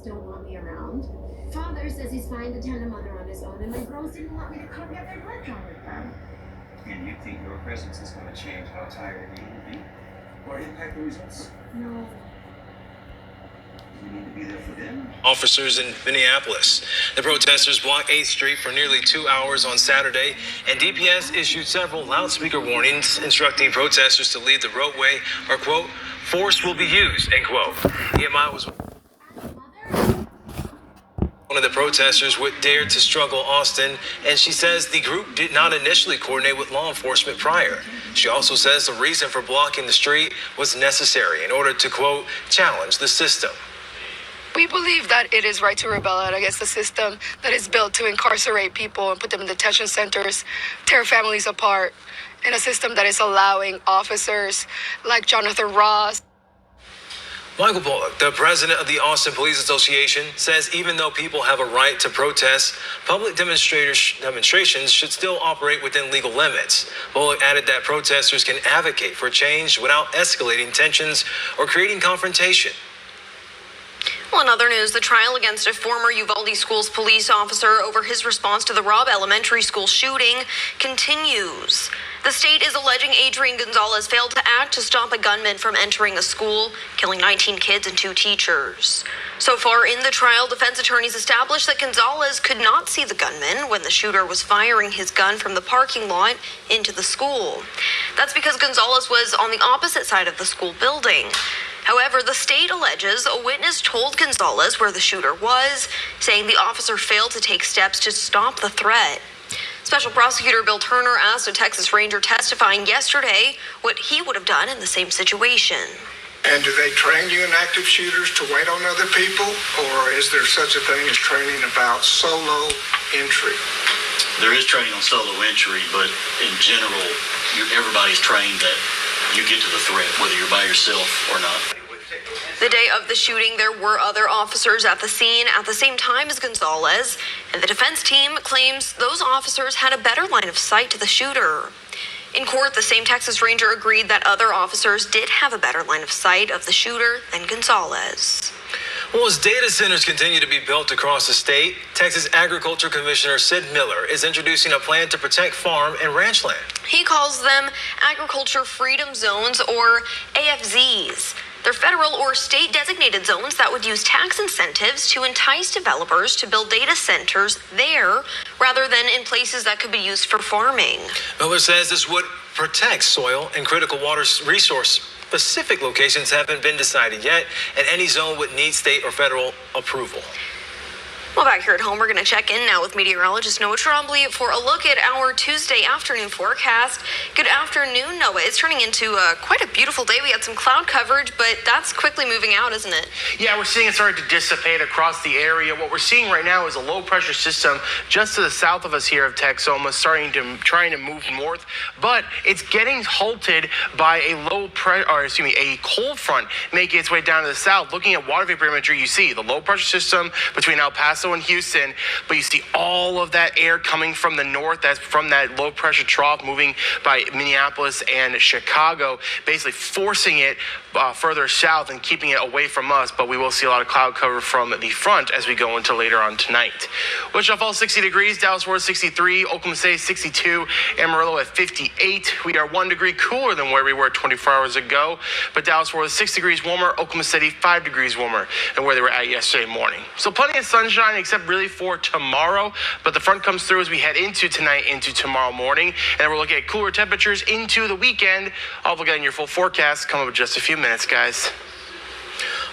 don't want me around. Father says he's fine to tend a mother on his own, and my girls didn't want me to come get their blood drawn with them. And you think your presence is going to change how tired you will be? Or impact the results? No. You need to be there for them. Officers in Minneapolis. The protesters blocked 8th Street for nearly 2 hours on Saturday, and DPS issued several loudspeaker warnings instructing protesters to leave the roadway or, quote, force will be used, end quote. EMI was one of the protesters with Dare to Struggle Austin, and she says the group did not initially coordinate with law enforcement prior. She also says the reason for blocking the street was necessary in order to, quote, challenge the system. We believe that it is right to rebel out against the system that is built to incarcerate people and put them in detention centers, tear families apart, and a system that is allowing officers like Jonathan Ross. Michael Bullock, the president of the Austin Police Association, says even though people have a right to protest, public demonstrations should still operate within legal limits. Bullock added that protesters can advocate for change without escalating tensions or creating confrontation. Well, in other news, the trial against a former Uvalde Schools police officer over his response to the Robb Elementary School shooting continues. The state is alleging Adrian Gonzalez failed to act to stop a gunman from entering a school, killing 19 kids and 2 teachers. So far in the trial, defense attorneys established that Gonzalez could not see the gunman when the shooter was firing his gun from the parking lot into the school. That's because Gonzalez was on the opposite side of the school building. However, the state alleges a witness told Gonzalez where the shooter was, saying the officer failed to take steps to stop the threat. Special Prosecutor Bill Turner asked a Texas Ranger testifying yesterday what he would have done in the same situation. And do they train you in active shooters to wait on other people, or is there such a thing as training about solo entry? There is training on solo entry, but in general, everybody's trained that you get to the threat, whether you're by yourself or not. The day of the shooting, there were other officers at the scene at the same time as Gonzalez, and the defense team claims those officers had a better line of sight to the shooter. In court, the same Texas Ranger agreed that other officers did have a better line of sight of the shooter than Gonzalez. Well, as data centers continue to be built across the state, Texas Agriculture Commissioner Sid Miller is introducing a plan to protect farm and ranch land. He calls them Agriculture Freedom Zones, or AFZs. They're federal or state designated zones that would use tax incentives to entice developers to build data centers there rather than in places that could be used for farming. Miller says this would protect soil and critical water resource. Specific locations haven't been decided yet, and any zone would need state or federal approval. Well, back here at home, we're going to check in now with meteorologist Noah Trombley for a look at our Tuesday afternoon forecast. Good afternoon, Noah. It's turning into quite a beautiful day. We had some cloud coverage, but that's quickly moving out, isn't it? Yeah, we're seeing it starting to dissipate across the area. What we're seeing right now is a low pressure system just to the south of us here of Texoma, trying to move north, but it's getting halted by a cold front making its way down to the south. Looking at water vapor imagery, you see the low pressure system between El Paso and Houston, but you see all of that air coming from the north. That's from that low pressure trough moving by Minneapolis and Chicago, basically forcing it further south and keeping it away from us. But we will see a lot of cloud cover from the front as we go into later on tonight. Wichita Falls 60 degrees, Dallas Fort 63, Oklahoma City 62, Amarillo at 58. We are 1 degree cooler than where we were 24 hours ago, but Dallas Fort 6 degrees warmer, Oklahoma City 5 degrees warmer than where they were at yesterday morning. So plenty of sunshine except really for tomorrow, but the front comes through as we head into tonight, into tomorrow morning, and then we're looking at cooler temperatures into the weekend. I'll look at your full forecast come up in just a few minutes, guys.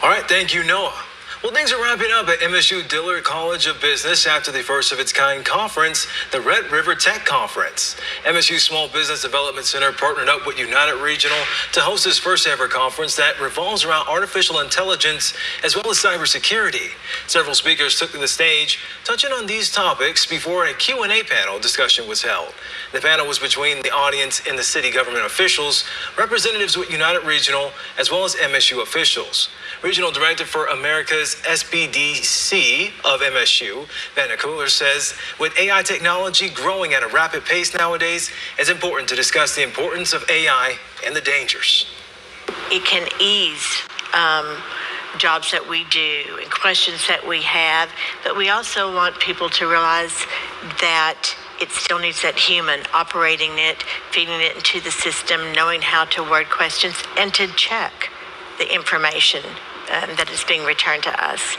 All right, thank you, Noah. Well, things are wrapping up at MSU Dillard College of Business after the first of its kind conference, the Red River Tech Conference. MSU Small Business Development Center partnered up with United Regional to host this first ever conference that revolves around artificial intelligence as well as cybersecurity. Several speakers took to the stage, touching on these topics before a Q&A panel discussion was held. The panel was between the audience and the city government officials, representatives with United Regional, as well as MSU officials. Regional Director for America's SBDC of MSU, Vanna Cooler, says with AI technology growing at a rapid pace nowadays, it's important to discuss the importance of AI and the dangers. It can ease jobs that we do and questions that we have, but we also want people to realize that it still needs that human operating it, feeding it into the system, knowing how to word questions, and to check the information that is being returned to us.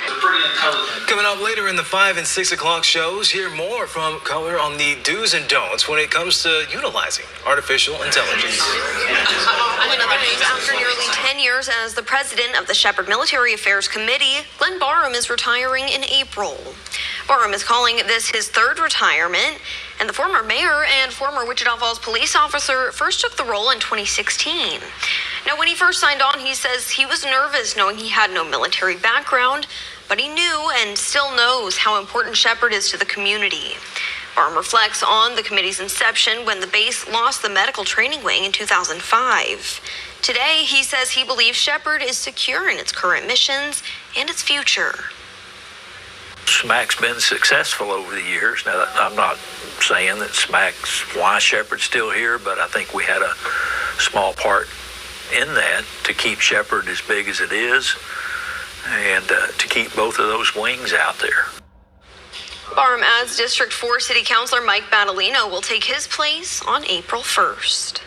Coming up later in the 5 and 6 o'clock shows, hear more from Color on the do's and don'ts when it comes to utilizing artificial intelligence. Another news, after nearly 10 years as the president of the Shepherd Military Affairs Committee, Glenn Barham is retiring in April. Barham is calling this his third retirement, and the former mayor and former Wichita Falls police officer first took the role in 2016. Now, when he first signed on, he says he was nervous knowing he had no military background, but he knew and still knows how important Shepherd is to the community. Barham reflects on the committee's inception when the base lost the medical training wing in 2005. Today, he says he believes Shepherd is secure in its current missions and its future. SMAC's been successful over the years. Now, I'm not saying that SMAC's why Shepherd's still here, but I think we had a small part in that to keep Shepherd as big as it is and to keep both of those wings out there. Barham adds District 4 City Councilor Mike Battolino will take his place on April 1st.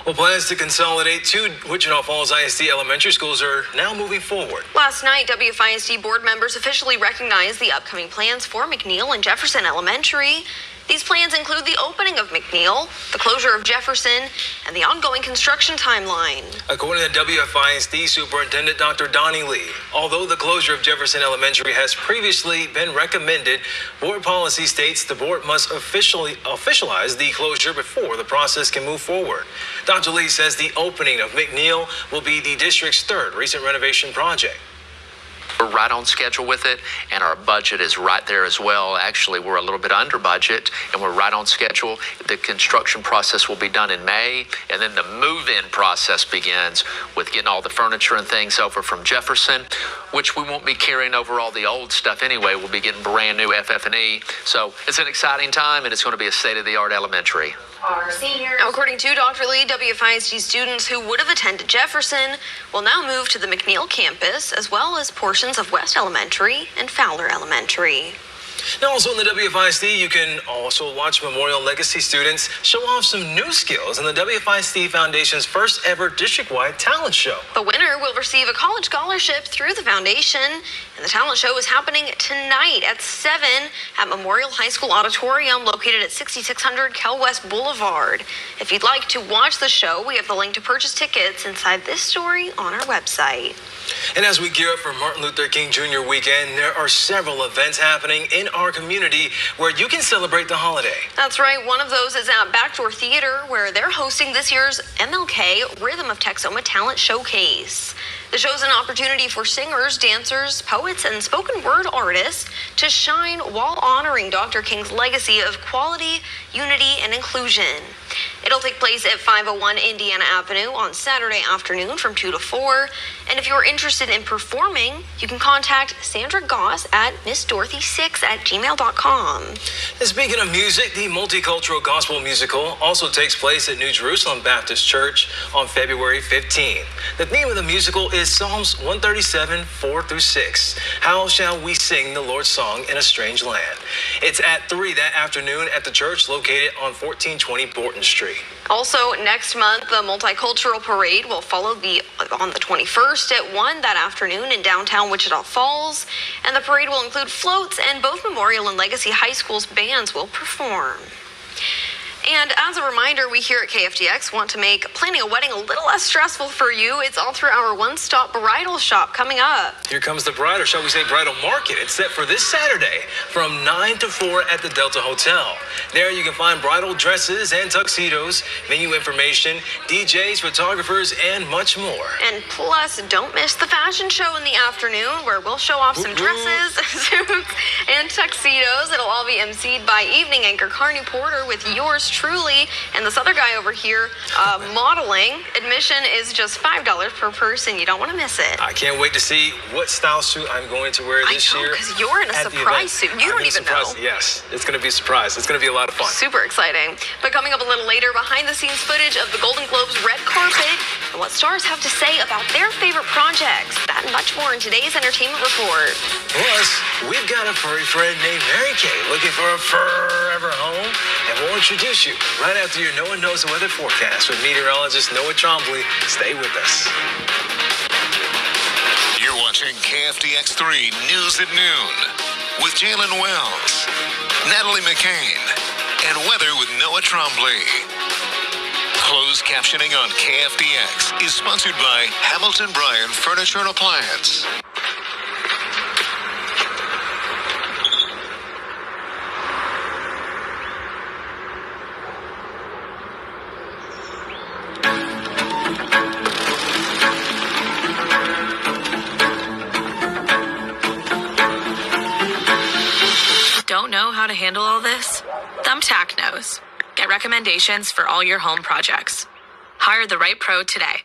Well, plans to consolidate 2 Wichita Falls ISD elementary schools are now moving forward. Last night, WFISD board members officially recognized the upcoming plans for McNeil and Jefferson Elementary. These plans include the opening of McNeil, the closure of Jefferson, and the ongoing construction timeline. According to WFISD Superintendent Dr. Donnie Lee, although the closure of Jefferson Elementary has previously been recommended, board policy states the board must officialize the closure before the process can move forward. Dr. Lee says the opening of McNeil will be the district's 3rd recent renovation project. We're right on schedule with it, and our budget is right there as well. Actually, we're a little bit under budget, and we're right on schedule. The construction process will be done in May, and then the move-in process begins with getting all the furniture and things over from Jefferson, which we won't be carrying over all the old stuff anyway. We'll be getting brand new FF&E. So it's an exciting time, and it's going to be a state-of-the-art elementary. Our seniors. Now, according to Dr. Lee, WFISD students who would have attended Jefferson will now move to the McNeil campus, as well as portions of West Elementary and Fowler Elementary. Now, also in the WFISD, you can also watch Memorial Legacy students show off some new skills in the WFISD Foundation's first ever district-wide talent show. The winner will receive a college scholarship through the foundation, and the talent show is happening tonight at 7 at Memorial High School Auditorium located at 6600 Cal West Boulevard. If you'd like to watch the show, we have the link to purchase tickets inside this story on our website. And as we gear up for Martin Luther King Jr. weekend, there are several events happening in our community where you can celebrate the holiday. That's right. One of those is at Backdoor Theater, where they're hosting this year's MLK Rhythm of Texoma Talent Showcase. The show is an opportunity for singers, dancers, poets, and spoken word artists to shine while honoring Dr. King's legacy of quality, unity, and inclusion. It'll take place at 501 Indiana Avenue on Saturday afternoon from 2 to 4. And if you're interested in performing, you can contact Sandra Goss at missdorothy6@gmail.com. And speaking of music, the Multicultural Gospel Musical also takes place at New Jerusalem Baptist Church on February 15. The theme of the musical is Psalms 137, 4-6. How shall we sing the Lord's song in a strange land? It's at 3 that afternoon at the church located on 1420 Borton Street. Also, next month, the Multicultural Parade will follow on the 21st at 1 that afternoon in downtown Wichita Falls. And the parade will include floats, and both Memorial and Legacy High School's bands will perform. And as a reminder, we here at KFDX want to make planning a wedding a little less stressful for you. It's all through our one-stop bridal shop coming up. Here comes the bride, or shall we say bridal market. It's set for this Saturday from 9 to 4 at the Delta Hotel. There you can find bridal dresses and tuxedos, venue information, DJs, photographers, and much more. And plus, don't miss the fashion show in the afternoon where we'll show off some dresses, suits, and tuxedos. It'll all be emceed by evening anchor Carney Porter with yours truly and this other guy over here modeling. Admission is just $5 per person. You don't want to miss it. I can't wait to see what style suit I'm going to wear this year. Because you're in a surprise suit. You don't even know. Yes, it's going to be a surprise. It's going to be a lot of fun. Super exciting. But coming up a little later, behind-the-scenes footage of the Golden Globes red carpet and what stars have to say about their favorite projects. That and much more in today's Entertainment Report. Plus, we've got a furry friend named Mary Kay looking for a forever home, and we'll introduce you right after your No One Knows the Weather forecast with meteorologist Noah Trombley. Stay with us. You're watching KFDX 3 News at Noon with Jalen Wells, Natalie McCain, and weather with Noah Trombley. Closed captioning on KFDX is sponsored by Hamilton Bryan Furniture and Appliance. Don't know how to handle all this? Thumbtack knows. Get recommendations for all your home projects. Hire the right pro today.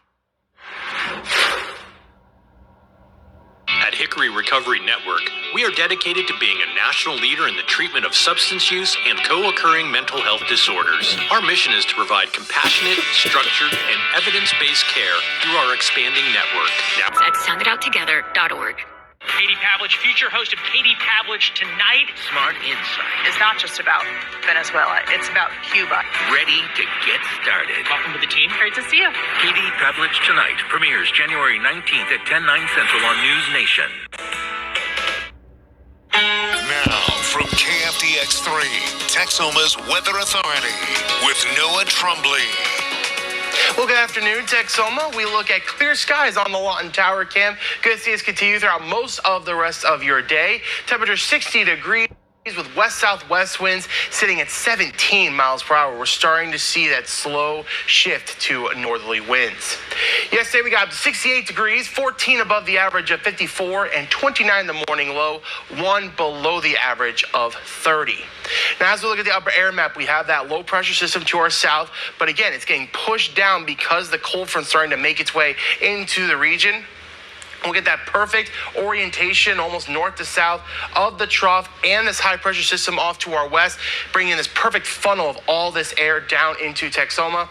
At Hickory Recovery Network, we are dedicated to being a national leader in the treatment of substance use and co-occurring mental health disorders. Our mission is to provide compassionate, structured, and evidence-based care through our expanding network. At sounditouttogether.org. Katie Pavlich, future host of Katie Pavlich Tonight. Smart insight. It's not just about Venezuela, it's about Cuba. Ready to get started. Welcome to the team. Great to see you. Katie Pavlich Tonight premieres January 19th at 10/9 Central on News Nation. Now, from KFDX 3, Texoma's Weather Authority with Noah Trombley. Well, good afternoon, Texoma. We look at clear skies on the Lawton Tower Cam. Good to see us continue throughout most of the rest of your day. Temperature 60 degrees with west-southwest winds sitting at 17 miles per hour. We're starting to see that slow shift to northerly winds. Yesterday, we got 68 degrees, 14 above the average of 54, and 29 the morning low, 1 below the average of 30. Now, as we look at the upper air map, we have that low pressure system to our south, but again, it's getting pushed down because the cold front's starting to make its way into the region. We'll get that perfect orientation almost north to south of the trough and this high pressure system off to our west, bringing this perfect funnel of all this air down into Texoma.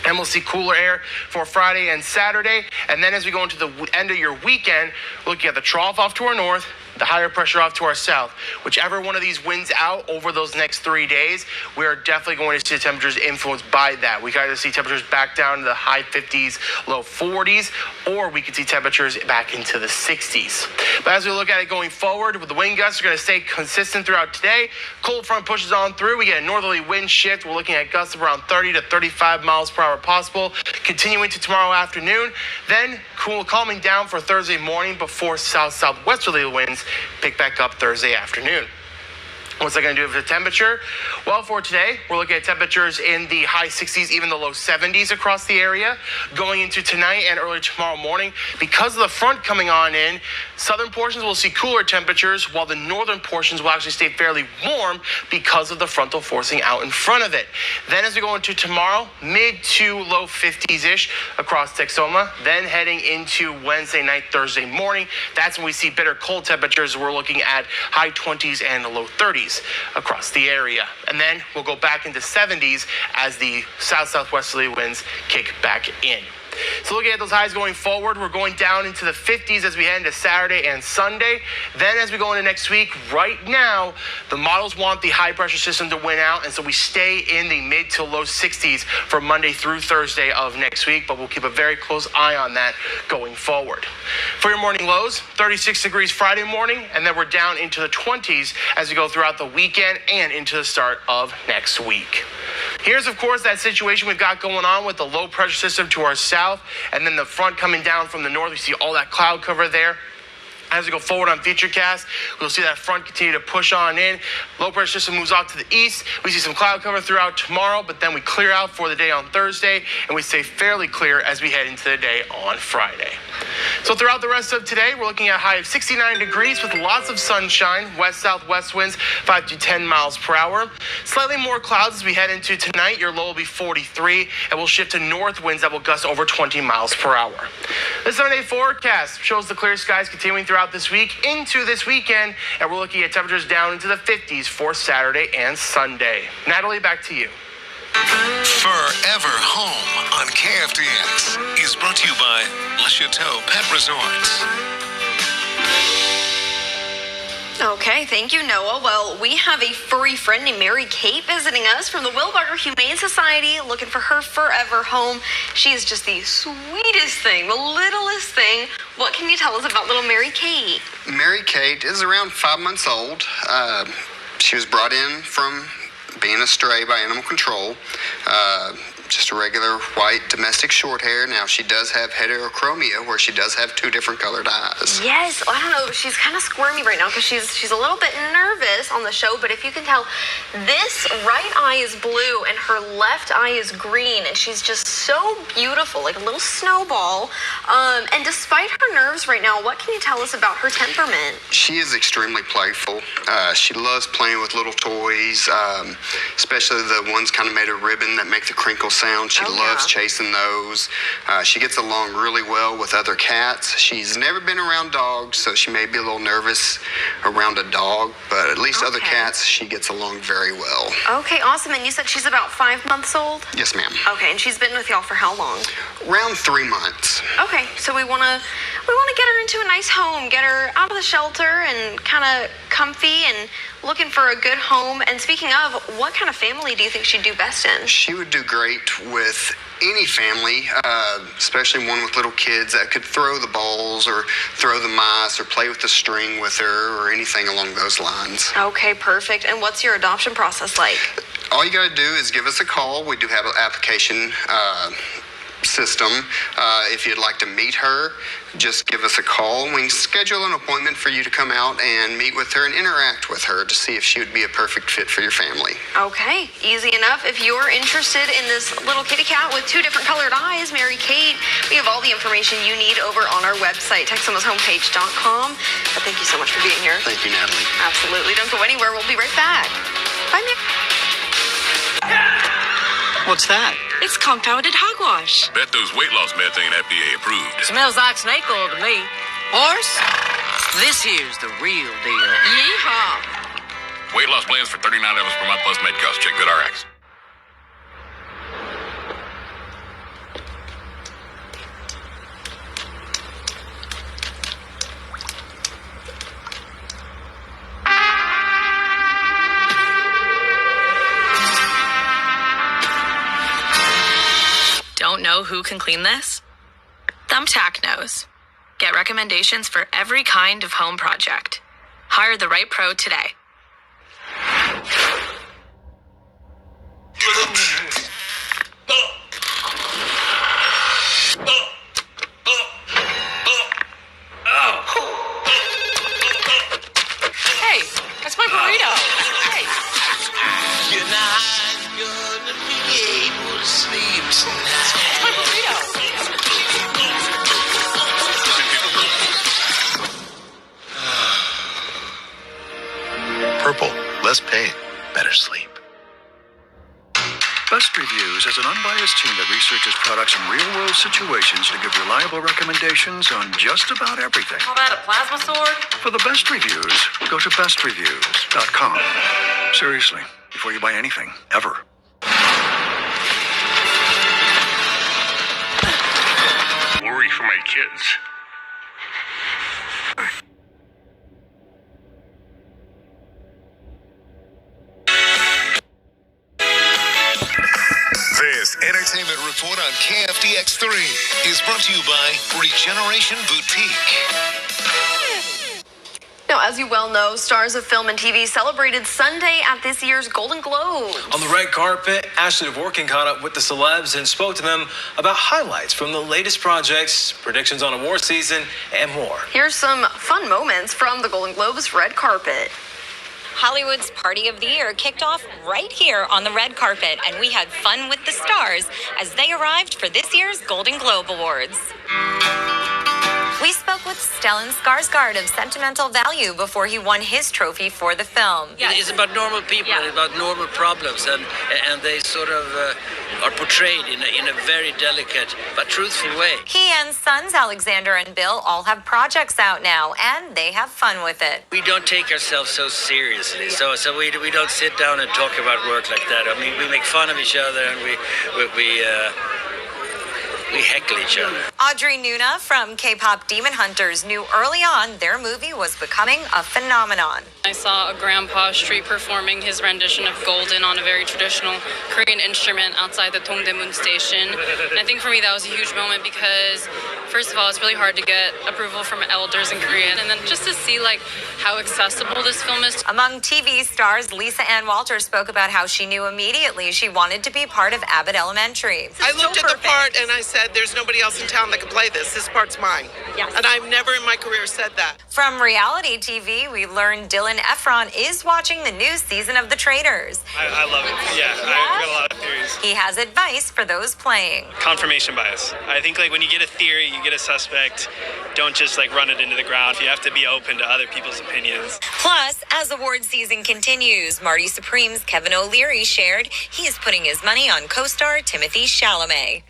And we'll see cooler air for Friday and Saturday. And then as we go into the end of your weekend, looking at the trough off to our north, the higher pressure off to our south. Whichever one of these wins out over those next 3 days, we are definitely going to see the temperatures influenced by that. We can either see temperatures back down to the high 50s, low 40s, or we could see temperatures back into the 60s. But as we look at it going forward, with the wind gusts are going to stay consistent throughout today. Cold front pushes on through. We get a northerly wind shift. We're looking at gusts of around 30 to 35 miles per hour possible, continuing to tomorrow afternoon. Then calming down for Thursday morning before south-southwesterly winds pick back up Thursday afternoon. What's that going to do for the temperature? Well, for today, we're looking at temperatures in the high 60s, even the low 70s across the area. Going into tonight and early tomorrow morning, because of the front coming on in, southern portions will see cooler temperatures, while the northern portions will actually stay fairly warm because of the frontal forcing out in front of it. Then as we go into tomorrow, mid to low 50s-ish across Texoma. Then heading into Wednesday night, Thursday morning, that's when we see bitter cold temperatures. We're looking at high 20s and low 30s across the area. And then we'll go back into 70s as the south-southwesterly winds kick back in. So looking at those highs going forward, we're going down into the 50s as we head into Saturday and Sunday. Then as we go into next week, right now, the models want the high pressure system to win out, and so we stay in the mid to low 60s for Monday through Thursday of next week, but we'll keep a very close eye on that going forward. For your morning lows, 36 degrees Friday morning, and then we're down into the 20s as we go throughout the weekend and into the start of next week. Here's, of course, that situation we've got going on with the low pressure system to our south, and then the front coming down from the north. We see all that cloud cover there. As we go forward on Futurecast, we'll see that front continue to push on in. Low pressure system moves off to the east. We see some cloud cover throughout tomorrow, but then we clear out for the day on Thursday, and we stay fairly clear as we head into the day on Friday. So throughout the rest of today, we're looking at a high of 69 degrees with lots of sunshine, west-southwest winds 5 to 10 miles per hour. Slightly more clouds as we head into tonight. Your low will be 43, and we'll shift to north winds that will gust over 20 miles per hour. The 7-day forecast shows the clear skies continuing throughout this week into this weekend, and we're looking at temperatures down into the 50s for Saturday and Sunday. Natalie, back to you. Forever Home on KFDX is brought to you by Le Chateau Pet Resorts. Okay, thank you, Noah. Well, we have a furry friend named Mary Kate visiting us from the Wilbarger Humane Society, looking for her forever home. She is just the sweetest thing, the littlest thing. What can you tell us about little Mary Kate? Mary Kate is around 5 months old. She was brought in from being a stray by animal control. Just a regular white domestic short hair. Now she does have heterochromia, where she does have 2 different colored eyes. Yes, I don't know. She's kind of squirmy right now because she's a little bit nervous on the show. But if you can tell, this right eye is blue and her left eye is green, and she's just so beautiful, like a little snowball. And despite her nerves right now, what can you tell us about her temperament? She is extremely playful. She loves playing with little toys, especially the ones kind of made of ribbon that make the crinkle sound. She loves chasing those. She gets along really well with other cats. She's never been around dogs, so she may be a little nervous around a dog, but at least other cats, she gets along very well. Okay, awesome. And you said she's about 5 months old? Yes, ma'am. Okay, and she's been with y'all for how long? Around 3 months. Okay, so we want to get her into a nice home, get her out of the shelter and kind of comfy and looking for a good home. And speaking of, what kind of family do you think she'd do best in? She would do great with any family, especially one with little kids that could throw the balls or throw the mice or play with the string with her or anything along those lines. Okay, perfect. And what's your adoption process like? All you got to do is give us a call. We do have an application system. If you'd like to meet her, just give us a call. We can schedule an appointment for you to come out and meet with her and interact with her to see if she would be a perfect fit for your family. Okay, easy enough. If you're interested in this little kitty cat with 2 different colored eyes, Mary Kate, we have all the information you need over on our website, TexamasHomepage.com. But thank you so much for being here. Thank you, Natalie. Absolutely. Don't go anywhere. We'll be right back. Bye, Mary. What's that? It's compounded hogwash. Bet those weight loss meds ain't FDA approved. Smells like snake oil to me. Horse, this here's the real deal. Yeehaw. Weight loss plans for $39 per month plus med costs. Check GoodRx. Don't know who can clean this? Thumbtack knows. Get recommendations for every kind of home project. Hire the right pro today. Hey, that's my burrito. Hey. You're not gonna be able to sleep tonight. That's my burrito. Purple, less pain, better sleep. Best Reviews is an unbiased team that researches products in real-world situations to give reliable recommendations on just about everything. Call that a plasma sword? For the best reviews, go to bestreviews.com. Seriously, before you buy anything, ever. Worry for my kids. This entertainment report on KFDX 3 is brought to you by Regeneration Boutique. Now, as you well know, stars of film and TV celebrated Sunday at this year's Golden Globes. On the red carpet, Ashley Dvorkin caught up with the celebs and spoke to them about highlights from the latest projects, predictions on award season, and more. Here's some fun moments from the Golden Globes red carpet. Hollywood's Party of the Year kicked off right here on the red carpet, and we had fun with the stars as they arrived for this year's Golden Globe Awards. We spoke with Stellan Skarsgård of Sentimental Value before he won his trophy for the film. Yeah, it's about normal people, it's about normal problems, and they sort of are portrayed in a very delicate but truthful way. He and sons Alexander and Bill all have projects out now, and they have fun with it. We don't take ourselves so seriously, so we don't sit down and talk about work like that. I mean, we make fun of each other, and we heckle each other. Audrey Nuna from K-pop Demon Hunters knew early on their movie was becoming a phenomenon. I saw a grandpa street performing his rendition of Golden on a very traditional Korean instrument outside the Dongdaemun station. And I think for me that was a huge moment because, first of all, it's really hard to get approval from elders in Korean, and then just to see like how accessible this film is. Among TV stars, Lisa Ann Walters spoke about how she knew immediately she wanted to be part of Abbott Elementary. I looked at the part and I said, there's nobody else in town that can play this. This part's mine. Yes. And I've never in my career said that. From reality TV, we learned Dylan Efron is watching the new season of The Traitors. I love it. Yeah, I've got a lot of theories. He has advice for those playing. Confirmation bias. I think like when you get a theory, you get a suspect, don't just like run it into the ground. You have to be open to other people's opinions. Plus, as award season continues, Marty Supreme's Kevin O'Leary shared he is putting his money on co-star Timothée Chalamet.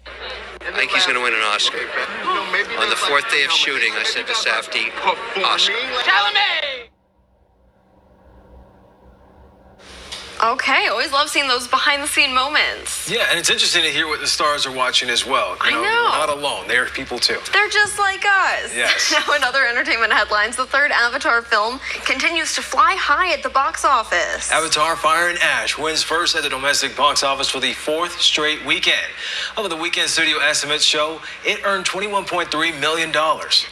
I think he's going to win an Oscar. On the fourth day of shooting, I said to Safdie, Oscar. Chalamet! Okay, always love seeing those behind-the-scene moments. Yeah, and it's interesting to hear what the stars are watching as well. You know, we're not alone. They're people too. They're just like us. Yes. Now, in other entertainment headlines, the third Avatar film continues to fly high at the box office. Avatar Fire and Ash wins first at the domestic box office for the fourth straight weekend. Over the weekend studio estimates show it earned $21.3 million.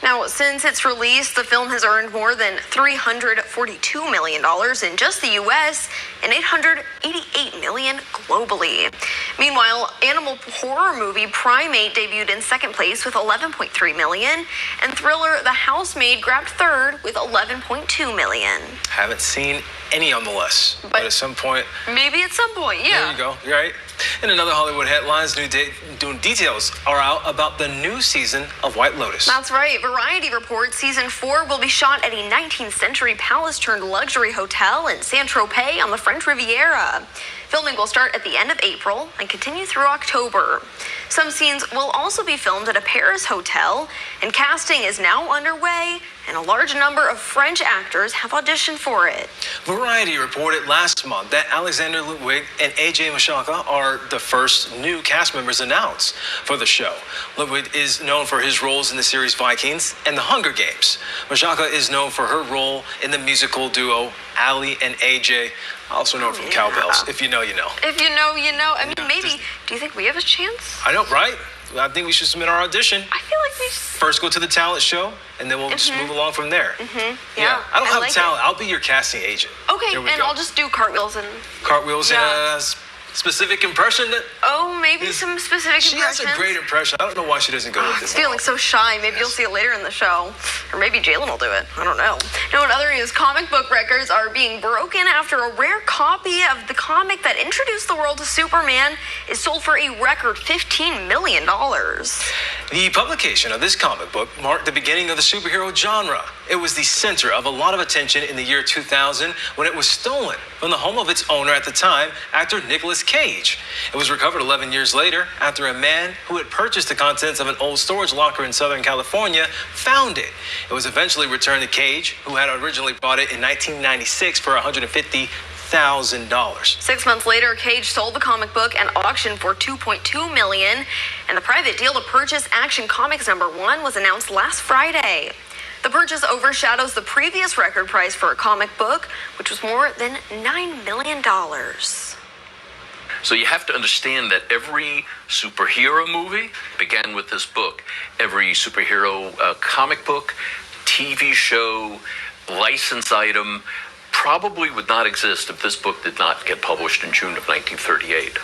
Now, since its release, the film has earned more than $342 million in just the U.S. and $888 million globally. Meanwhile, animal horror movie Primate debuted in second place with $11.3 million, and thriller The Housemaid grabbed third with $11.2 million. Haven't seen any on the list, but at some point. Maybe at some point, yeah. There you go. You're right. In another Hollywood headlines, new details are out about the new season of White Lotus. That's right. Variety reports season 4 will be shot at a 19th century palace-turned-luxury hotel in Saint-Tropez on the French Riviera. Filming will start at the end of April and continue through October. Some scenes will also be filmed at a Paris hotel, and casting is now underway, and a large number of French actors have auditioned for it. Variety reported last month that Alexander Ludwig and AJ Mashaka are the first new cast members announced for the show. Ludwig is known for his roles in the series Vikings and The Hunger Games. Mashaka is known for her role in the musical duo Ali and AJ, also known from Cowbells. If you know, you know. If you know, you know. I mean, maybe. Do you think we have a chance? I know, right? I think we should submit our audition. I feel like we first go to the talent show, and then we'll just move along from there. Yeah. I don't have like talent. I'll be your casting agent. Okay, and I'll just do cartwheels and... Cartwheels and a specific impression that... Oh, maybe some specific She has impressions. a great impression. I don't know why she doesn't go with It's this. feeling so shy. Maybe you'll see it later in the show. Or maybe Jalen will do it. I don't know. Now, in other news, comic book records are being broken after a rare copy of the comic that introduced the world to Superman is sold for a record $15 million. The publication of this comic book marked the beginning of the superhero genre. It was the center of a lot of attention in the year 2000 when it was stolen from the home of its owner at the time, actor Nicolas Cage. It was recovered 11 years later after a man who had purchased the contents of an old storage locker in Southern California found it. It was eventually returned to Cage, who had originally bought it in 1996 for $150,000. 6 months later, Cage sold the comic book and auctioned for $2.2 million, and the private deal to purchase Action Comics #1 was announced last Friday. The purchase overshadows the previous record price for a comic book, which was more than $9 million. So you have to understand that every superhero movie began with this book. Every superhero comic book, TV show, license item probably would not exist if this book did not get published in June of 1938.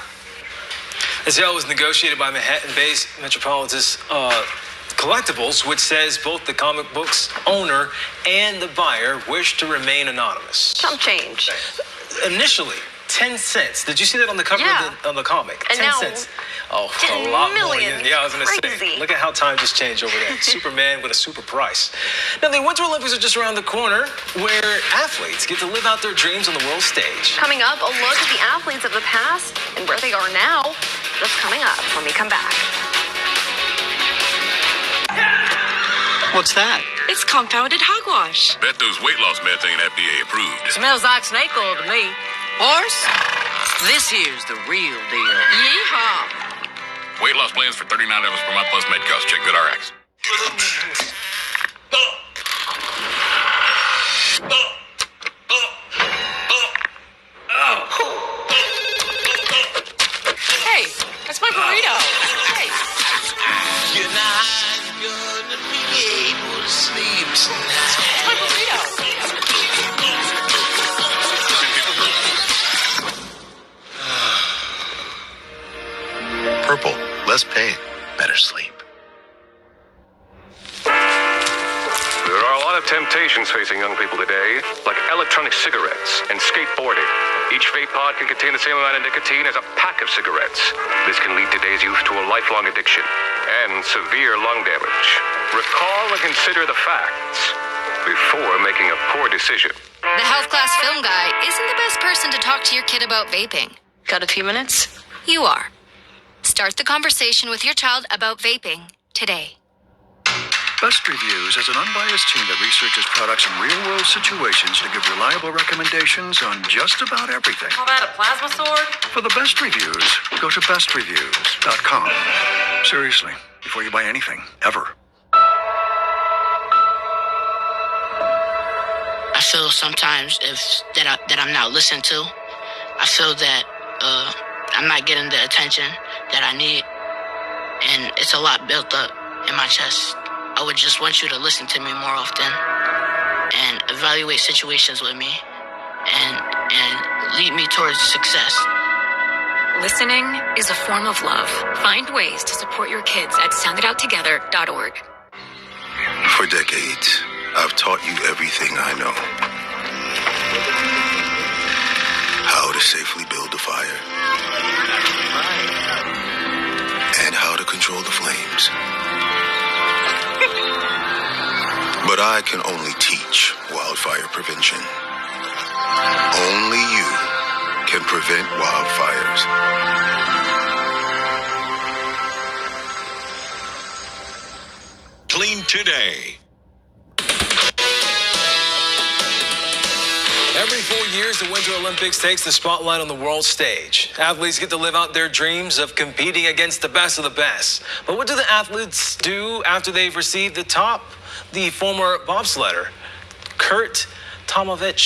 The sale was negotiated by Manhattan-based Metropolitan Collectibles, which says both the comic book's owner and the buyer wish to remain anonymous. Some change. Initially, 10 cents. Did you see that on the cover of the comic? And 10 now, cents. Oh, 10 a lot million. more. Yeah, I was going to say. Look at how time just changed over there. Superman with a super price. Now, the Winter Olympics are just around the corner, where athletes get to live out their dreams on the world stage. Coming up, a look at the athletes of the past and where they are now. That's coming up when we come back. What's that? It's compounded hogwash. Bet those weight loss meds ain't FDA approved. Smells like snake oil to me. Horse, this here's the real deal. Yeehaw. Weight loss plans for $39 per month plus med costs. Check GoodRx. Hey, that's my burrito. Hey. You're not gonna be able to sleep tonight. That's my burrito. Purple, less pain, better sleep. There are a lot of temptations facing young people today, like electronic cigarettes and skateboarding. Each vape pod can contain the same amount of nicotine as a pack of cigarettes. This can lead today's youth to a lifelong addiction and severe lung damage. Recall and consider the facts before making a poor decision. The health class film guy isn't the best person to talk to your kid about vaping. Got a few minutes? You are. Start the conversation with your child about vaping today. Best Reviews is an unbiased team that researches products in real-world situations to give reliable recommendations on just about everything. Call that a plasma sword? For the best reviews, go to bestreviews.com. Seriously, before you buy anything, ever. I feel sometimes that I'm not listened to. I feel that I'm not getting the attention that I need, and it's a lot built up in my chest. I would just want you to listen to me more often and evaluate situations with me and lead me towards success. Listening is a form of love. Find ways to support your kids at sounditouttogether.org. For decades, I've taught you everything I know. How to safely build a fire. And how to control the flames. But I can only teach wildfire prevention. Only you can prevent wildfires. Clean today. Every 4 years, the Winter Olympics takes the spotlight on the world stage. Athletes get to live out their dreams of competing against the best of the best. But what do the athletes do after they've received the top? The former bobsledder, Kurt Tomasic,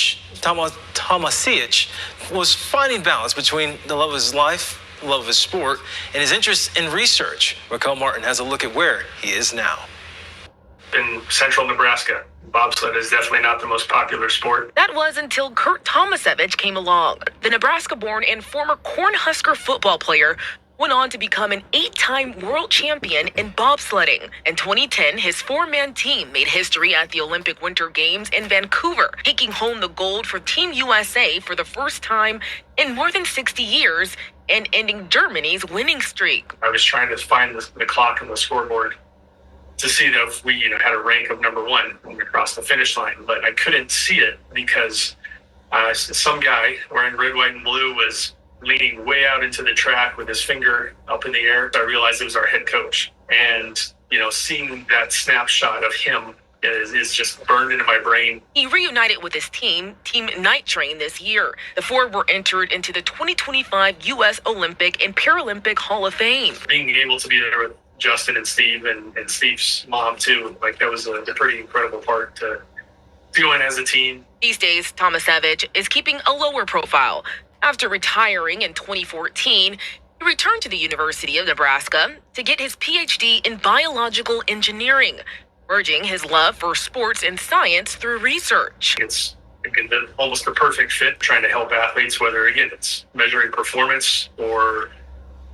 was finding balance between the love of his life, the love of his sport, and his interest in research. Raquel Martin has a look at where he is now. In central Nebraska, bobsled is definitely not the most popular sport. That was until Kurt Tomasic came along. The Nebraska-born and former Cornhusker football player went on to become an 8-time world champion in bobsledding. In 2010, his 4-man team made history at the Olympic Winter Games in Vancouver, taking home the gold for Team USA for the first time in more than 60 years and ending Germany's winning streak. I was trying to find the clock on the scoreboard to see that if we had a rank of number 1 when we crossed the finish line, but I couldn't see it because some guy wearing red, white, and blue was leaning way out into the track with his finger up in the air. I realized it was our head coach. And, seeing that snapshot of him is just burned into my brain. He reunited with his team, Team Night Train, this year. The 4 were entered into the 2025 U.S. Olympic and Paralympic Hall of Fame. Being able to be there with Justin and Steve and Steve's mom, too, that was a pretty incredible part to join as a team. These days, Tomasic is keeping a lower profile. After retiring in 2014, he returned to the University of Nebraska to get his PhD in biological engineering, merging his love for sports and science through research. It's almost the perfect fit, trying to help athletes, whether, again, it's measuring performance or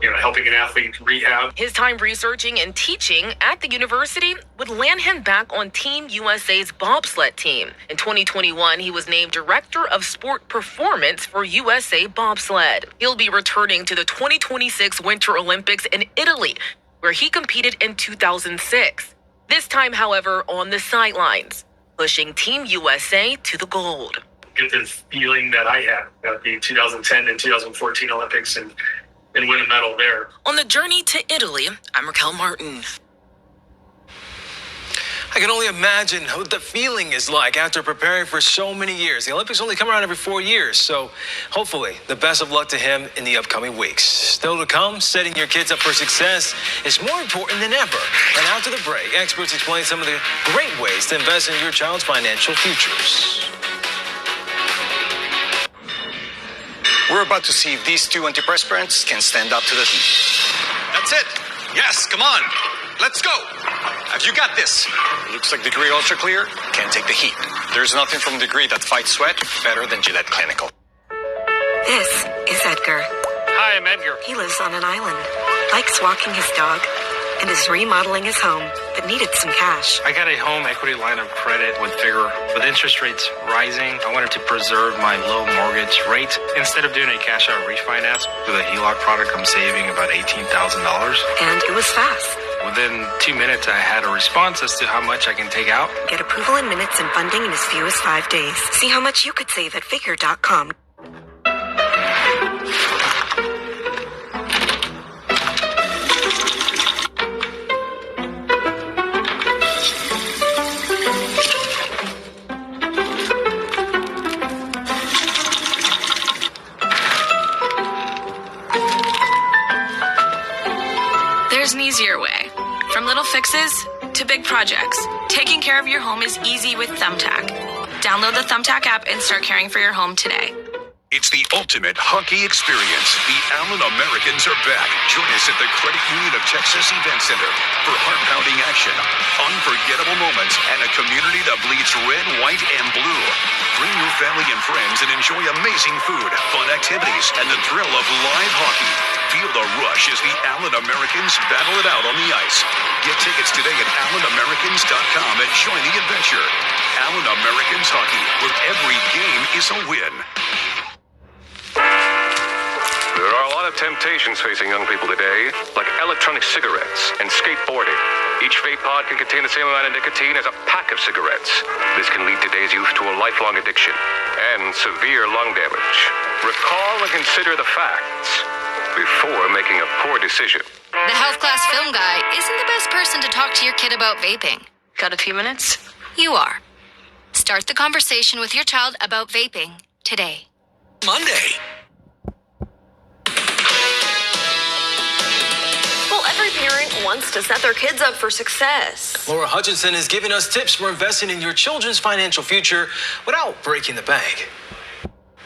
helping an athlete rehab. His time researching and teaching at the university would land him back on Team USA's bobsled team. In 2021, he was named Director of Sport Performance for USA Bobsled. He'll be returning to the 2026 Winter Olympics in Italy, where he competed in 2006. This time, however, on the sidelines, pushing Team USA to the gold. Get the feeling that I had at the 2010 and 2014 Olympics and win a medal there. On the journey to Italy, I'm Raquel Martin. I can only imagine what the feeling is like after preparing for so many years. The Olympics only come around every 4 years, so hopefully the best of luck to him in the upcoming weeks. Still to come, setting your kids up for success is more important than ever. And after the break, experts explain some of the great ways to invest in your child's financial futures. We're about to see if these two antiperspirants can stand up to the heat. That's it. Yes, come on. Let's go. Have you got this? Looks like Degree Ultra Clear can take the heat. There's nothing from Degree that fights sweat better than Gillette Clinical. This is Edgar. Hi, I'm Edgar. He lives on an island, likes walking his dog, and is remodeling his home, but needed some cash. I got a home equity line of credit with Figure. With interest rates rising, I wanted to preserve my low mortgage rate. Instead of doing a cash out refinance with a HELOC product, I'm saving about $18,000. And it was fast. Within 2 minutes, I had a response as to how much I can take out. Get approval in minutes and funding in as few as 5 days. See how much you could save at Figure.com. There's an easier way. From little fixes to big projects, taking care of your home is easy with Thumbtack. Download the Thumbtack app and start caring for your home today. It's the ultimate hockey experience. The Allen Americans are back. Join us at the Credit Union of Texas Event Center for heart-pounding action, unforgettable moments, and a community that bleeds red, white, and blue. Bring your family and friends and enjoy amazing food, fun activities, and the thrill of live hockey. Feel the rush as the Allen Americans battle it out on the ice. Get tickets today at AllenAmericans.com and join the adventure. Allen Americans Hockey, where every game is a win. There are a lot of temptations facing young people today, like electronic cigarettes and skateboarding. Each vape pod can contain the same amount of nicotine as a pack of cigarettes. This can lead today's youth to a lifelong addiction and severe lung damage. Recall and consider the facts before making a poor decision. The health class film guy isn't the best person to talk to your kid about vaping. Got a few minutes? You are. Start the conversation with your child about vaping today. Monday. Well, every parent wants to set their kids up for success. Laura Hutchinson is giving us tips for investing in your children's financial future without breaking the bank.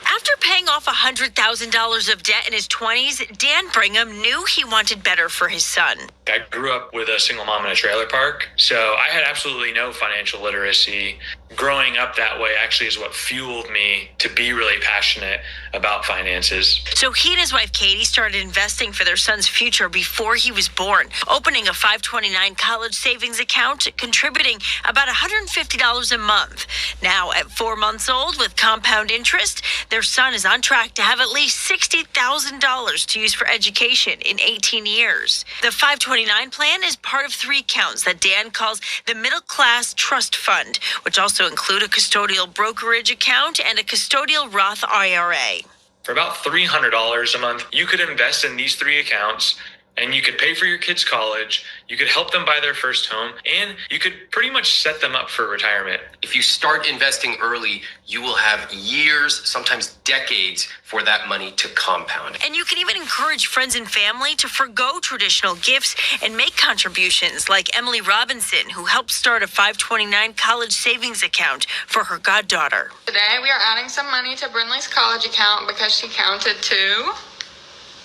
After paying off $100,000 of debt in his 20s, Dan Brigham knew he wanted better for his son. I grew up with a single mom in a trailer park, so I had absolutely no financial literacy. Growing up that way actually is what fueled me to be really passionate about finances. So he and his wife Katie started investing for their son's future before he was born, opening a 529 college savings account, contributing about $150 a month. Now, at 4 months old with compound interest, their son is on track to have at least $60,000 to use for education in 18 years. The 529 plan is part of 3 accounts that Dan calls the Middle Class Trust Fund, which also include a custodial brokerage account and a custodial Roth IRA. For about $300 a month, you could invest in these 3 accounts, and you could pay for your kids' college, you could help them buy their first home, and you could pretty much set them up for retirement. If you start investing early, you will have years, sometimes decades, for that money to compound. And you can even encourage friends and family to forgo traditional gifts and make contributions, like Emily Robinson, who helped start a 529 college savings account for her goddaughter. Today, we are adding some money to Brinley's college account because she counted to...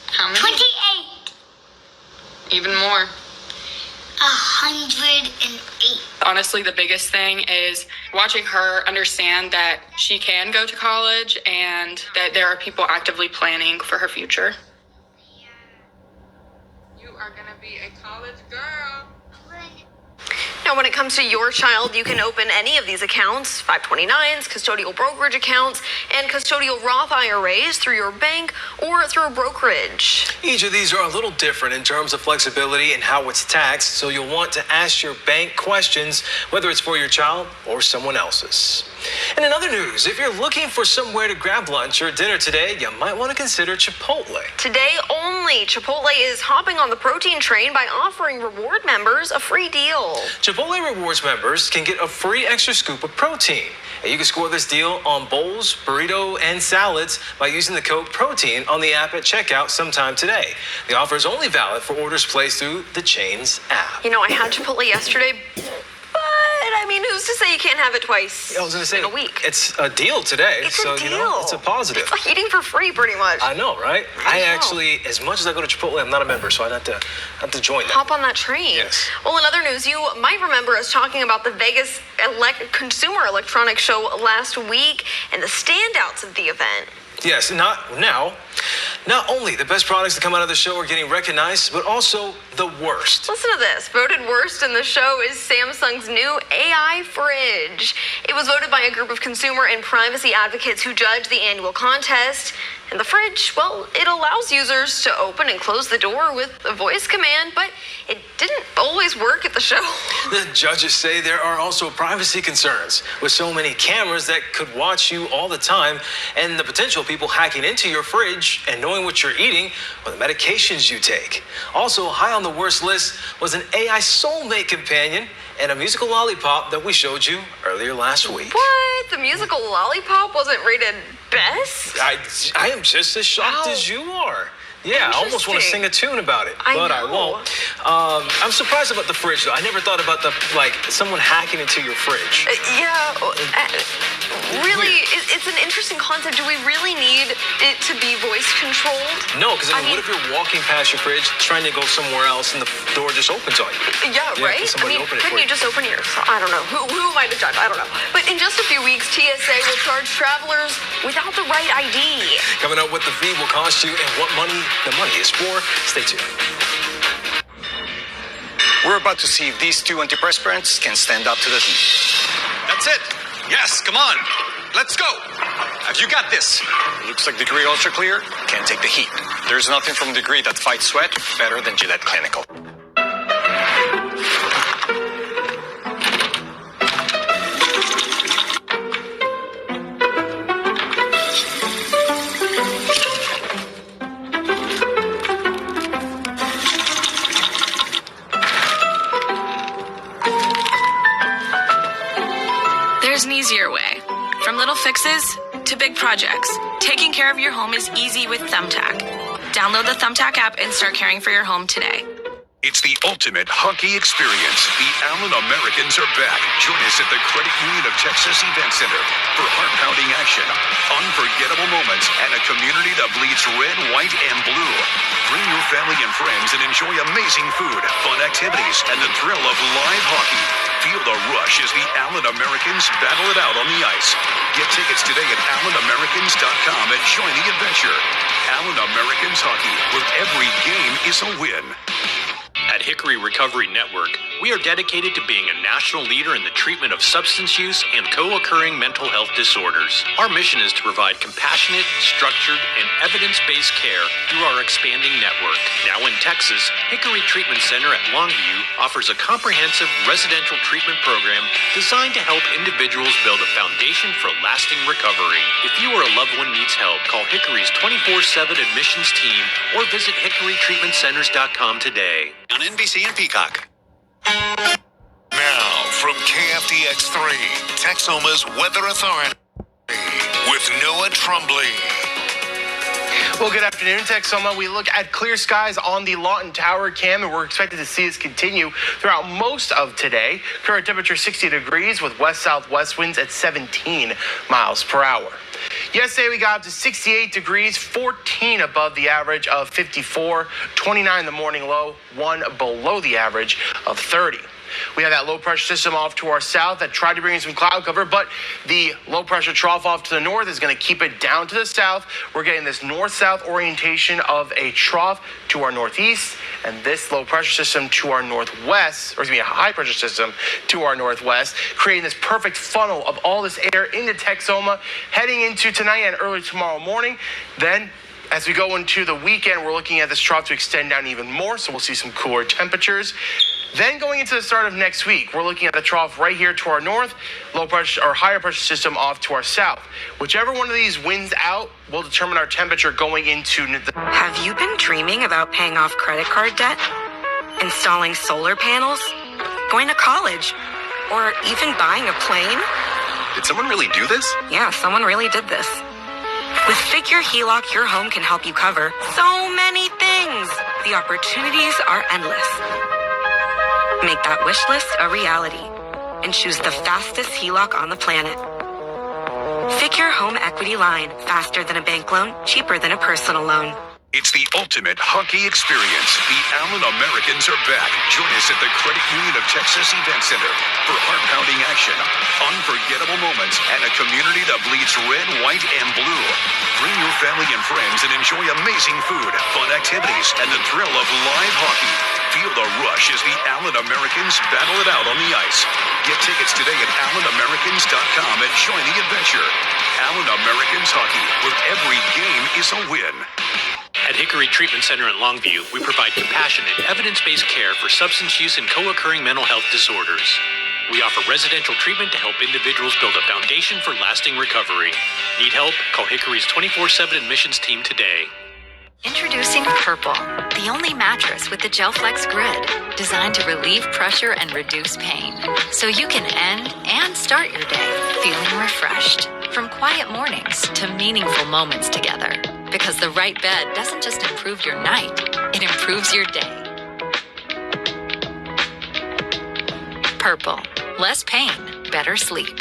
how many? 28. Even more. 108. Honestly, the biggest thing is watching her understand that she can go to college and that there are people actively planning for her future. be a college girl. Now, when it comes to your child, you can open any of these accounts, 529s, custodial brokerage accounts, and custodial Roth IRAs through your bank or through a brokerage. Each of these are a little different in terms of flexibility and how it's taxed, so you'll want to ask your bank questions, whether it's for your child or someone else's. And in other news, if you're looking for somewhere to grab lunch or dinner today, you might want to consider Chipotle. Today only, Chipotle is hopping on the protein train by offering reward members a free deal. Chipotle Rewards members can get a free extra scoop of protein. And you can score this deal on bowls, burrito, and salads by using the code PROTEIN on the app at checkout sometime today. The offer is only valid for orders placed through the chain's app. You know, I had Chipotle yesterday, but I mean, who's to say you can't have it twice I was going to say, in a week? It's a deal today, It's so a deal. you know, it's a positive. It's like eating for free, pretty much. I know, right? I actually, as much as I go to Chipotle, I'm not a member, so I'd have to join them. Hop on that train. Yes. Well, in other news, you might remember us talking about the Vegas Consumer Electronics Show last week and the standouts of the event. Yes, not only the best products that come out of the show are getting recognized, but also the worst. Listen to this. Voted worst in the show is Samsung's new AI fridge. It was voted by a group of consumer and privacy advocates who judge the annual contest. And the fridge, well, it allows users to open and close the door with a voice command, but it didn't always work at the show. The judges say there are also privacy concerns with so many cameras that could watch you all the time and the potential people hacking into your fridge and knowing what you're eating or the medications you take. Also, high on the worst list was an AI soulmate companion and a musical lollipop that we showed you earlier last week. What? The musical Lollipop wasn't rated best? I am just as shocked as you are. Yeah, I almost want to sing a tune about it, but I won't. I'm surprised about the fridge, though. I never thought about someone hacking into your fridge. Really, it's an interesting concept. Do we really need it to be voice controlled? No, because what if you're walking past your fridge, trying to go somewhere else, and the door just opens on you? Yeah, right? Couldn't you just open yours? I don't know. Who am I to judge? I don't know. But in just a few weeks, TSA will charge travelers without the right ID. Coming up, what the fee will cost you and what the money is for. Stay tuned. We're about to see if these two antiperspirants can stand up to the heat. That's it. Yes, come on. Let's go. Have you got this? Looks like Degree Ultra Clear can take the heat. There's nothing from Degree that fights sweat better than Gillette Clinical. There's an easier way. From little fixes to big projects, taking care of your home is easy with Thumbtack. Download the Thumbtack app and start caring for your home today. It's the ultimate hockey experience. The Allen Americans are back. Join us at the Credit Union of Texas Event Center for heart-pounding action, unforgettable moments, and a community that bleeds red, white, and blue. Bring your family and friends and enjoy amazing food, fun activities, and the thrill of live hockey. Feel the rush as the Allen Americans battle it out on the ice. Get tickets today at AllenAmericans.com and join the adventure. Allen Americans Hockey, where every game is a win. At Hickory Recovery Network, we are dedicated to being a national leader in the treatment of substance use and co-occurring mental health disorders. Our mission is to provide compassionate, structured, and evidence-based care through our expanding network. Now in Texas, Hickory Treatment Center at Longview offers a comprehensive residential treatment program designed to help individuals build a foundation for lasting recovery. If you or a loved one needs help, call Hickory's 24/7 admissions team or visit hickorytreatmentcenters.com today. On NBC and Peacock. Now, from KFDX 3, Texoma's Weather Authority, with Noah Trombley. Well, good afternoon, Texoma. We look at clear skies on the Lawton Tower cam, and we're expected to see this continue throughout most of today. Current temperature 60 degrees with west-southwest winds at 17 miles per hour. Yesterday, we got up to 68 degrees, 14 above the average of 54, 29 the morning low, 1 below the average of 30. We have that low pressure system off to our south that tried to bring in some cloud cover, but the low pressure trough off to the north is going to keep it down to the south. We're getting this north-south orientation of a trough to our northeast, and this low pressure system to our northwest, or excuse me, a high pressure system to our northwest, creating this perfect funnel of all this air into Texoma, heading into tonight and early tomorrow morning. Then, as we go into the weekend, we're looking at this trough to extend down even more, so we'll see some cooler temperatures. Then going into the start of next week, we're looking at the trough right here to our north, low pressure or higher pressure system off to our south. Whichever one of these wins out will determine our temperature going into the... Have you been dreaming about paying off credit card debt? Installing solar panels? Going to college? Or even buying a plane? Did someone really do this? Yeah, someone really did this. With Figure HELOC, your home can help you cover so many things. The opportunities are endless. Make that wish list a reality and choose the fastest HELOC on the planet. Figure Home Equity Line. Faster than a bank loan, cheaper than a personal loan. It's the ultimate hockey experience. The Allen Americans are back. Join us at the Credit Union of Texas Event Center for heart-pounding action, unforgettable moments, and a community that bleeds red, white, and blue. Bring your family and friends and enjoy amazing food, fun activities, and the thrill of live hockey. Feel the rush as the Allen Americans battle it out on the ice. Get tickets today at AllenAmericans.com and join the adventure. Allen Americans Hockey, where every game is a win. At Hickory Treatment Center in Longview, we provide compassionate, evidence-based care for substance use and co-occurring mental health disorders. We offer residential treatment to help individuals build a foundation for lasting recovery. Need help? Call Hickory's 24/7 admissions team today. Introducing Purple, the only mattress with the GelFlex grid, designed to relieve pressure and reduce pain, so you can end and start your day feeling refreshed. From quiet mornings to meaningful moments together, because the right bed doesn't just improve your night, it improves your day. Purple, less pain, better sleep.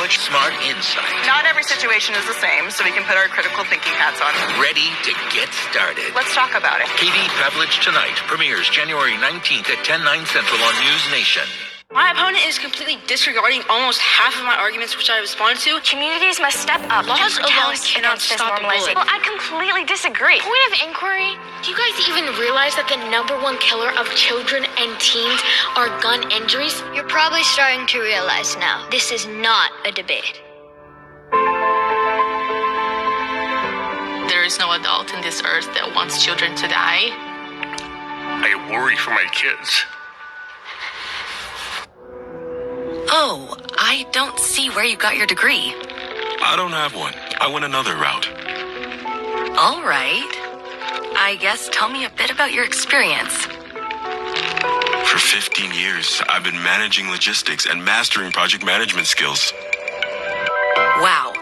Smart insight. Not every situation is the same, so we can put our critical thinking hats on. Ready to get started. Let's talk about it. Katie Pavlich Tonight premieres January 19th at 10/9 Central on News Nation. My opponent is completely disregarding almost half of my arguments which I responded to. Communities must step up. Laws alone cannot stop a bullet. Well, I completely disagree. Point of inquiry, do you guys even realize that the #1 killer of children and teens are gun injuries? You're probably starting to realize now, this is not a debate. There is no adult in this earth that wants children to die. I worry for my kids. Oh, I don't see where you got your degree. I don't have one. I went another route. All right. I guess tell me a bit about your experience. For 15 years, I've been managing logistics and mastering project management skills. Wow.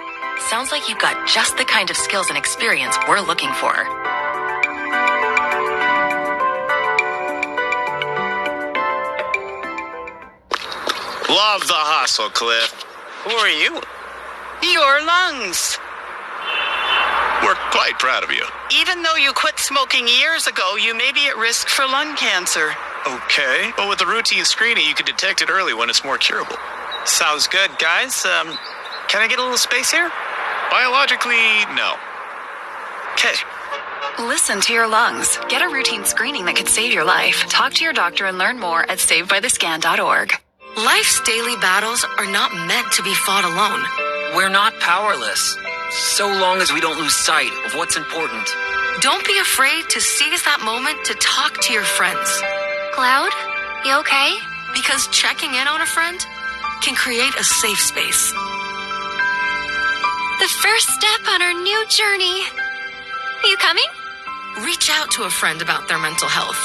Sounds like you've got just the kind of skills and experience we're looking for. Love the hustle, Cliff. Who are you? Your lungs. We're quite proud of you. Even though you quit smoking years ago, you may be at risk for lung cancer. Okay. Well, with the routine screening, you can detect it early when it's more curable. Sounds good, guys. Can I get a little space here? Biologically, no. Okay. Listen to your lungs. Get a routine screening that could save your life. Talk to your doctor and learn more at savedbythescan.org. Life's daily battles are not meant to be fought alone. We're not powerless, so long as we don't lose sight of what's important. Don't be afraid to seize that moment to talk to your friends. Cloud, you okay? Because checking in on a friend can create a safe space. The first step on our new journey. You coming? Reach out to a friend about their mental health.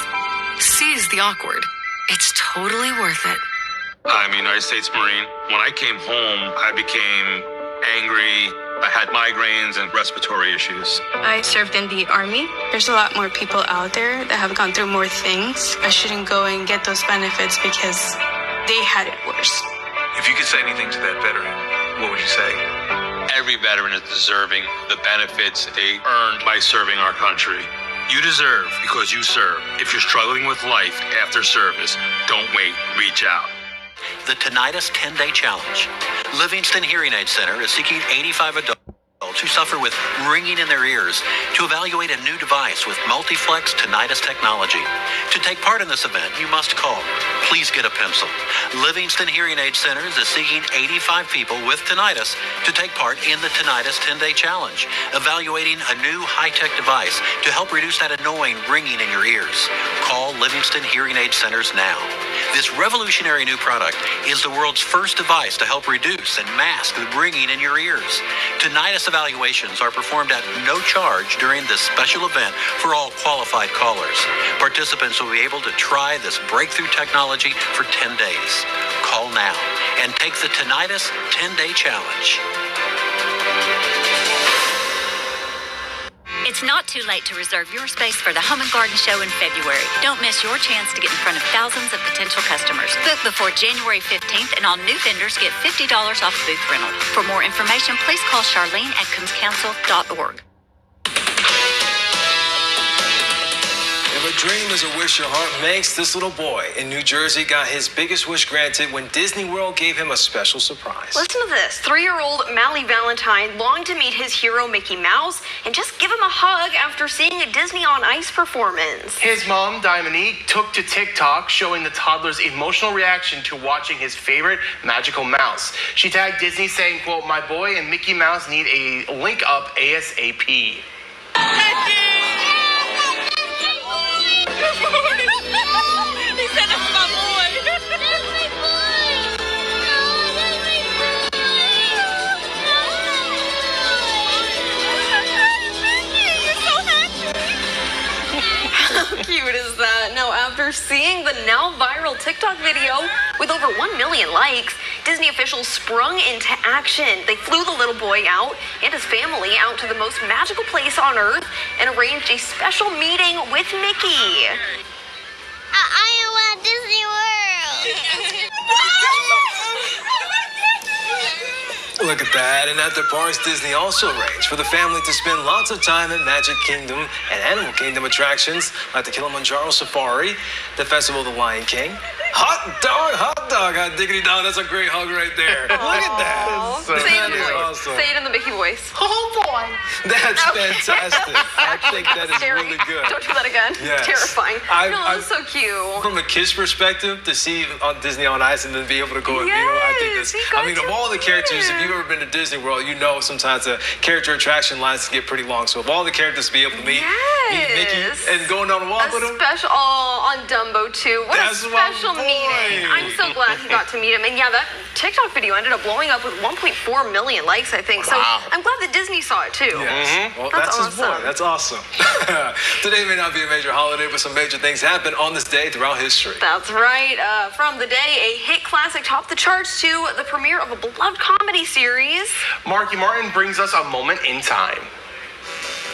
Seize the awkward. It's totally worth it. I'm a United States Marine. When I came home, I became angry. I had migraines and respiratory issues. I served in the Army. There's a lot more people out there that have gone through more things. I shouldn't go and get those benefits because they had it worse. If you could say anything to that veteran, what would you say? Every veteran is deserving the benefits they earned by serving our country. You deserve because you serve. If you're struggling with life after service, don't wait. Reach out. The Tinnitus 10-Day Challenge. Livingston Hearing Aid Center is seeking 85 adults who suffer with ringing in their ears to evaluate a new device with multiflex tinnitus technology. To take part in this event, you must call. Please get a pencil. Livingston Hearing Aid Centers is seeking 85 people with tinnitus to take part in the Tinnitus 10-Day Challenge, evaluating a new high-tech device to help reduce that annoying ringing in your ears. Call Livingston Hearing Aid Centers now. This revolutionary new product is the world's first device to help reduce and mask the ringing in your ears. Tinnitus evaluations are performed at no charge during this special event for all qualified callers. Participants will be able to try this breakthrough technology for 10 days. Call now and take the Tinnitus 10-Day Challenge. It's not too late to reserve your space for the Home and Garden Show in February. Don't miss your chance to get in front of thousands of potential customers. Book before January 15th, and all new vendors get $50 off booth rental. For more information, please call Charlene at combscouncil.org. If a dream is a wish your heart makes, this little boy in New Jersey got his biggest wish granted when Disney World gave him a special surprise. Listen to this. 3-year-old Mally Valentine longed to meet his hero Mickey Mouse and just give him a hug after seeing a Disney on Ice performance. His mom, Dominique, took to TikTok showing the toddler's emotional reaction to watching his favorite magical mouse. She tagged Disney saying, quote, "My boy and Mickey Mouse need a link up ASAP." He said that's my boy. How cute is that? Now, after seeing the now viral TikTok video with over 1 million likes, Disney officials sprung into action. They flew the little boy out and his family out to the most magical place on Earth and arranged a special meeting with Mickey. I am at Disney World. Look at that. And at the parks, Disney also arranged for the family to spend lots of time at Magic Kingdom and Animal Kingdom attractions like the Kilimanjaro Safari, the Festival of the Lion King. Hot dog, hot diggity dog. That's a great hug right there. Look at that. So say it in the voice. Awesome. Say it in the Mickey voice. Oh boy. That's fantastic. I think that is Scary. really good. Don't do that again. Yes. Terrifying. No, that's so cute. From a kid's perspective, to see Disney on Ice and then be able to go and I think that's, I mean, of all the characters, if you've ever been to Disney World, you know sometimes the character attraction lines get pretty long. So of all the characters to be able to meet Mickey and going on a walk with him. Special on Dumbo too. What a special meeting. I'm so glad he got to meet him. And yeah, that TikTok video ended up blowing up with 1.4 million likes, I think. So I'm glad that Disney saw it too. Yes. Well, that's awesome. His boy. That's awesome. Today may not be a major holiday, but some major things happen on this day throughout history. That's right. From the day a hit classic topped the charts to the premiere of a beloved comedy series. Marky Martin brings us a moment in time.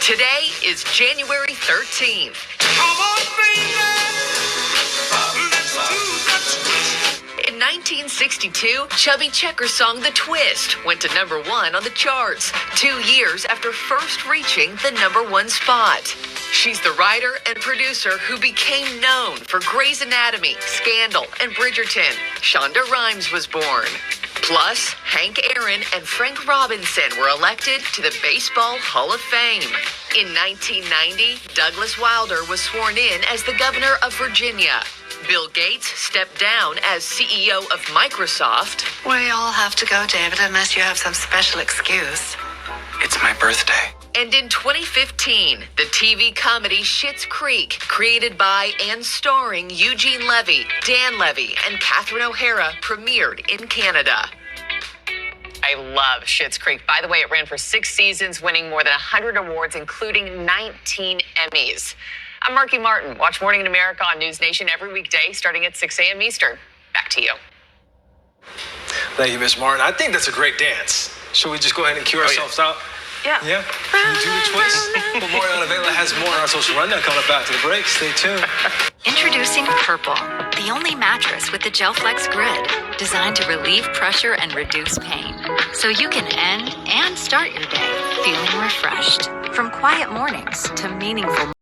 Today is January 13th. In 1962, Chubby Checker's song The Twist went to #1 on the charts, 2 years after first reaching the #1 spot. She's the writer and producer who became known for Grey's Anatomy, Scandal, and Bridgerton. Shonda Rhimes was born. Plus, Hank Aaron and Frank Robinson were elected to the Baseball Hall of Fame. In 1990, Douglas Wilder was sworn in as the governor of Virginia. Bill Gates stepped down as CEO of Microsoft. We all have to go, David, unless you have some special excuse. It's my birthday. And in 2015, the TV comedy Schitt's Creek, created by and starring Eugene Levy, Dan Levy, and Catherine O'Hara, premiered in Canada. I love Schitt's Creek. By the way, it ran for 6 seasons, winning more than 100 awards, including 19 Emmys. I'm Marky Martin. Watch Morning in America on News Nation every weekday, starting at 6 a.m. Eastern. Back to you. Thank you, Miss Martin. I think that's a great dance. Should we just go ahead and cue ourselves out? Yeah. Yeah? Can you do the twist? Well, Mariana Vela has more on our social rundown coming up after the break. Stay tuned. Introducing Purple, the only mattress with the GelFlex grid, designed to relieve pressure and reduce pain. So you can end and start your day feeling refreshed. From quiet mornings to meaningful